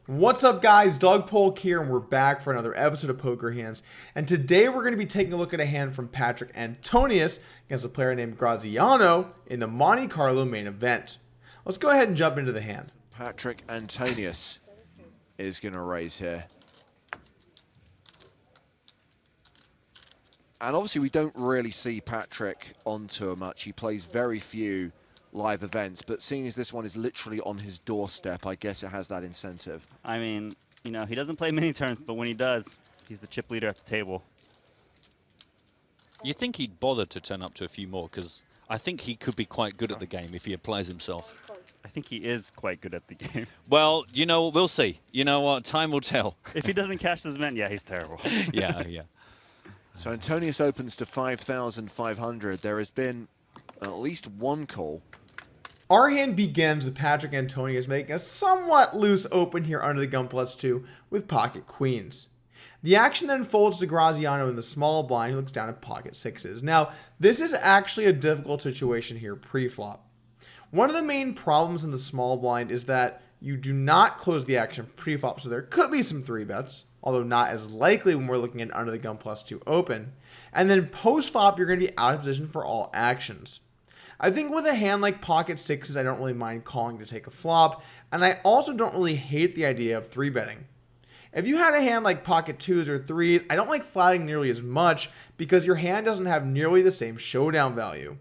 What's up, guys? Doug Polk here, and we're back for another episode of Poker Hands. And today we're going to be taking a look at a hand from Patrik Antonius against a player named Graziano in the Monte Carlo main event. Let's go ahead and jump into the hand. Patrik Antonius is going to raise here. And obviously we don't really see Patrik on tour much. He plays very few live events, but seeing as this one is literally on his doorstep, I guess it has that incentive. I mean, you know, he doesn't play many turns, but when he does, he's the chip leader at the table. You'd think he'd bother to turn up to a few more, because I think he could be quite good at the game if he applies himself. I think he is quite good at the game. Well, you know, we'll see. You know what? Time will tell. If he doesn't cash this man, yeah, he's terrible. Yeah. So Antonius opens to 5,500. There has been at least one call. Our hand begins with Patrik Antonius making a somewhat loose open here under the gun +2 with pocket queens. The action then folds to Graziano in the small blind, who looks down at pocket sixes. Now, this is actually a difficult situation here pre-flop. One of the main problems in the small blind is that you do not close the action pre-flop, so there could be some 3-bets, although not as likely when we're looking at under the gun +2 open. And then post-flop, you're going to be out of position for all actions. I think with a hand like pocket sixes, I don't really mind calling to take a flop, and I also don't really hate the idea of 3-betting. If you had a hand like pocket twos or threes, I don't like flatting nearly as much because your hand doesn't have nearly the same showdown value.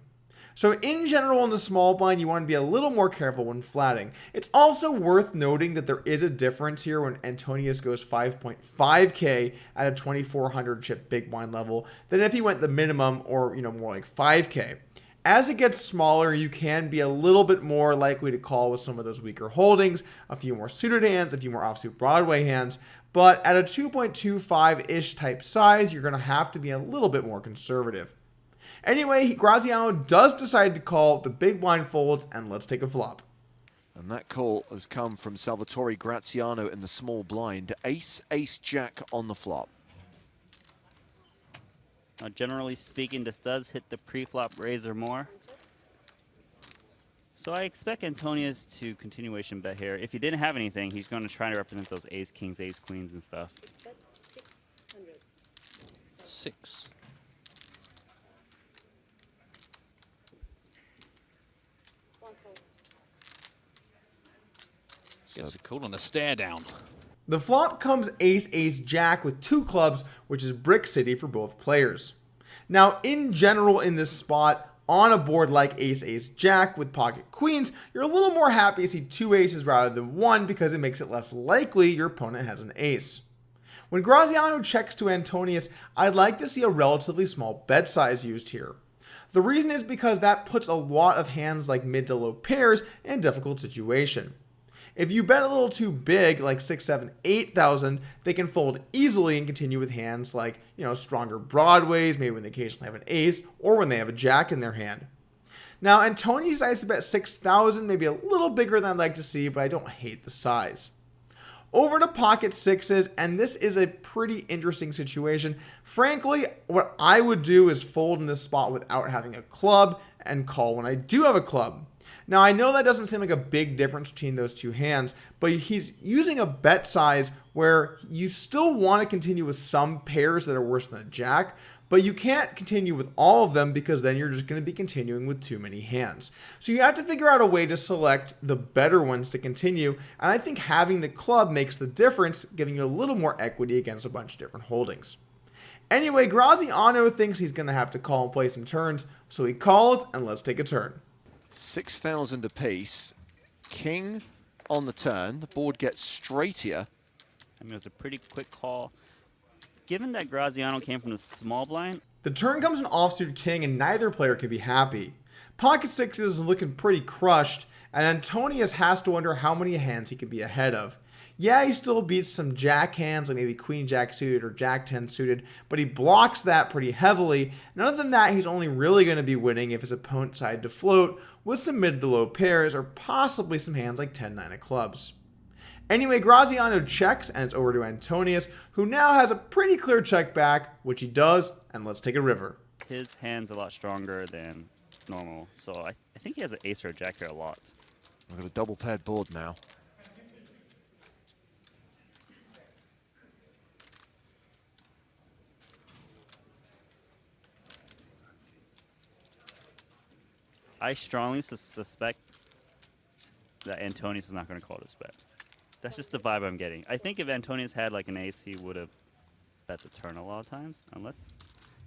So in general in the small blind, you want to be a little more careful when flatting. It's also worth noting that there is a difference here when Antonius goes 5.5k at a 2400 chip big blind level than if he went the minimum or, you know, more like 5k. As it gets smaller, you can be a little bit more likely to call with some of those weaker holdings, a few more suited hands, a few more offsuit Broadway hands, but at a 2.25-ish type size, you're going to have to be a little bit more conservative. Anyway, Graziano does decide to call, the big blind folds, and let's take a flop. And that call has come from Salvatore Graziano in the small blind. Ace, ace, jack on the flop. Now, generally speaking, this does hit the pre-flop raise or more. So I expect Antonius to continuation bet here. If he didn't have anything, he's going to try to represent those ace kings, ace queens, and stuff. 6. Gets a call on a stare down. The flop comes ace, ace, jack with 2 clubs, which is brick city for both players. Now, in general in this spot, on a board like ace, ace, jack with pocket queens, you're a little more happy to see 2 aces rather than 1 because it makes it less likely your opponent has an ace. When Graziano checks to Antonius, I'd like to see a relatively small bet size used here. The reason is because that puts a lot of hands like mid to low pairs in a difficult situation. If you bet a little too big, like 6, 7, 8,000, they can fold easily and continue with hands like, you know, stronger broadways, maybe when they occasionally have an ace, or when they have a jack in their hand. Now, Antonius decides to bet 6,000, maybe a little bigger than I'd like to see, but I don't hate the size. Over to pocket sixes, and this is a pretty interesting situation. Frankly, what I would do is fold in this spot without having a club and call when I do have a club. Now, I know that doesn't seem like a big difference between those two hands, but he's using a bet size where you still want to continue with some pairs that are worse than a jack, but you can't continue with all of them because then you're just going to be continuing with too many hands. So you have to figure out a way to select the better ones to continue, and I think having the club makes the difference, giving you a little more equity against a bunch of different holdings. Anyway, Graziano thinks he's going to have to call and play some turns, so he calls, and let's take a turn. 6,000 apiece. King on the turn. The board gets straightier. I mean, it was a pretty quick call. Given that Graziano came from the small blind, the turn comes an offsuit king, and neither player can be happy. Pocket sixes is looking pretty crushed, and Antonius has to wonder how many hands he can be ahead of. Yeah, he still beats some jack hands, like maybe queen jack suited or jack 10 suited, but he blocks that pretty heavily. And other than that, he's only really going to be winning if his opponent decided to float with some mid to low pairs or possibly some hands like 10-9 of clubs. Anyway, Graziano checks, and it's over to Antonius, who now has a pretty clear check back, which he does, and let's take a river. his hand's a lot stronger than normal, so I think he has an ace or a jack here a lot. We've got a double paired board now. I strongly suspect that Antonius is not going to call this bet. That's just the vibe I'm getting. I think if Antonius had like an ace, he would have bet the turn a lot of times, unless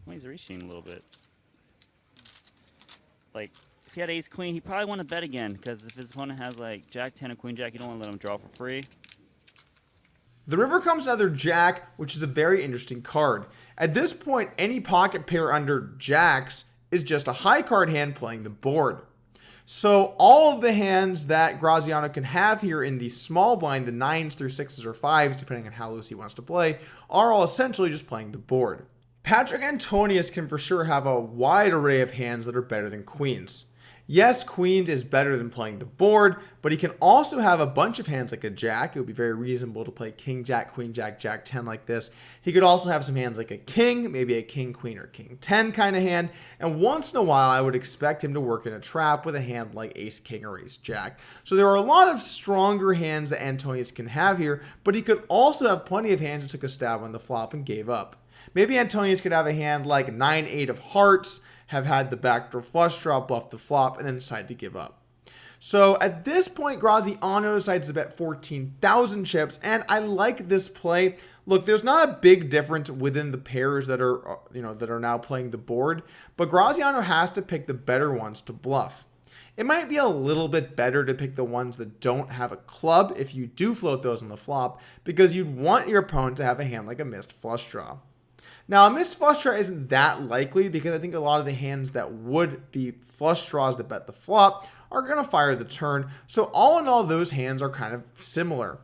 he's reaching a little bit. Like, if he had ace queen, he probably want to bet again, because if his opponent has like jack 10 or queen jack, you don't want to let him draw for free. The river comes another jack, which is a very interesting card. At this point, any pocket pair under jacks is just a high card hand playing the board. So all of the hands that Graziano can have here in the small blind, the 9s through 6s or 5s, depending on how loose he wants to play, are all essentially just playing the board. Patrik Antonius can for sure have a wide array of hands that are better than queens. Yes, queens is better than playing the board, but he can also have a bunch of hands like a jack. It would be very reasonable to play king, jack, queen, jack, jack 10 like this. He could also have some hands like a king, maybe a king, queen, or king 10 kind of hand. And once in a while, I would expect him to work in a trap with a hand like ace, king, or ace, jack. So there are a lot of stronger hands that Antonius can have here, but he could also have plenty of hands that took a stab on the flop and gave up. Maybe Antonius could have a hand like 9-8 of hearts, have had the backdoor flush draw, bluff the flop, and then decide to give up. So at this point, Graziano decides to bet 14,000 chips, and I like this play. Look, there's not a big difference within the pairs that are, that are now playing the board, but Graziano has to pick the better ones to bluff. It might be a little bit better to pick the ones that don't have a club if you do float those on the flop, because you'd want your opponent to have a hand like a missed flush draw. Now, a missed flush draw isn't that likely because I think a lot of the hands that would be flush draws that bet the flop are going to fire the turn. So all in all, those hands are kind of similar.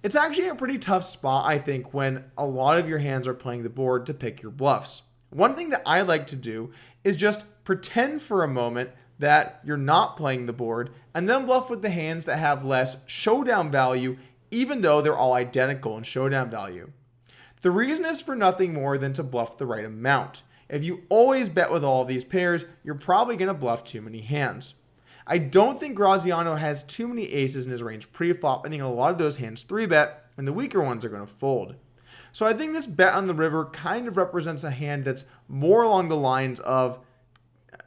It's actually a pretty tough spot, I think, when a lot of your hands are playing the board to pick your bluffs. One thing that I like to do is just pretend for a moment that you're not playing the board and then bluff with the hands that have less showdown value, even though they're all identical in showdown value. The reason is for nothing more than to bluff the right amount. If you always bet with all of these pairs, you're probably going to bluff too many hands. I don't think Graziano has too many aces in his range pre-flop. I think a lot of those hands 3-bet, and the weaker ones are going to fold. So I think this bet on the river kind of represents a hand that's more along the lines of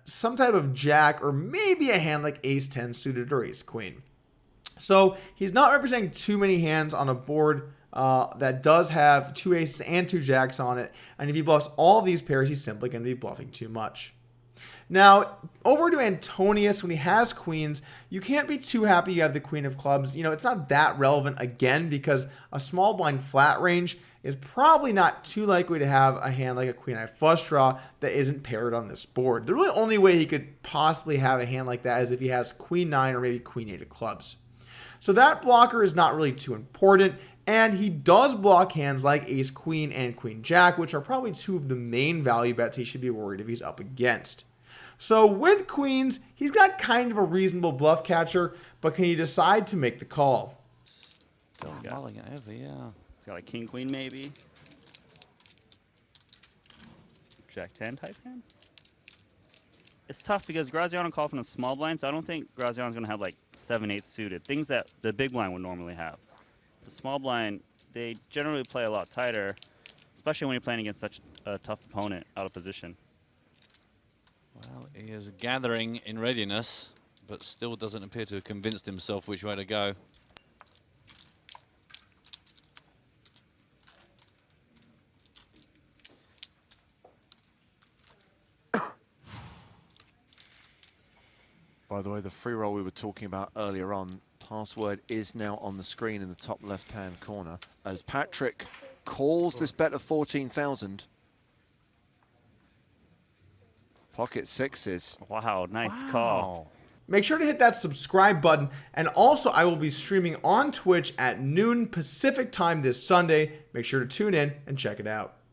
some type of jack, or maybe a hand like ace 10 suited or ace queen. So he's not representing too many hands on a board that does have 2 aces and 2 jacks on it. And if he bluffs all of these pairs, he's simply going to be bluffing too much. Now, over to Antonius, when he has queens, you can't be too happy you have the queen of clubs. It's not that relevant again because a small blind flat range is probably not too likely to have a hand like a queen eye flush draw that isn't paired on this board. The really only way he could possibly have a hand like that is if he has queen 9 or maybe queen 8 of clubs. So that blocker is not really too important. And he does block hands like ace queen and queen jack, which are probably two of the main value bets he should be worried if he's up against. So with queens, he's got kind of a reasonable bluff catcher, but can he decide to make the call? Mulling it over, yeah. He's got like king queen maybe. Jack 10 type hand. It's tough because Graziano called from a small blind, so I don't think Graziano's going to have like 7-8 suited, things that the big blind would normally have. The small blind, they generally play a lot tighter, especially when you're playing against such a tough opponent out of position. Well, he is gathering in readiness, but still doesn't appear to have convinced himself which way to go. By the way, the free roll we were talking about earlier on, password is now on the screen in the top left-hand corner as Patrik calls this bet of 14,000. Pocket sixes. Wow, nice call. Make sure to hit that subscribe button, and also I will be streaming on Twitch at noon Pacific time this Sunday. Make sure to tune in and check it out.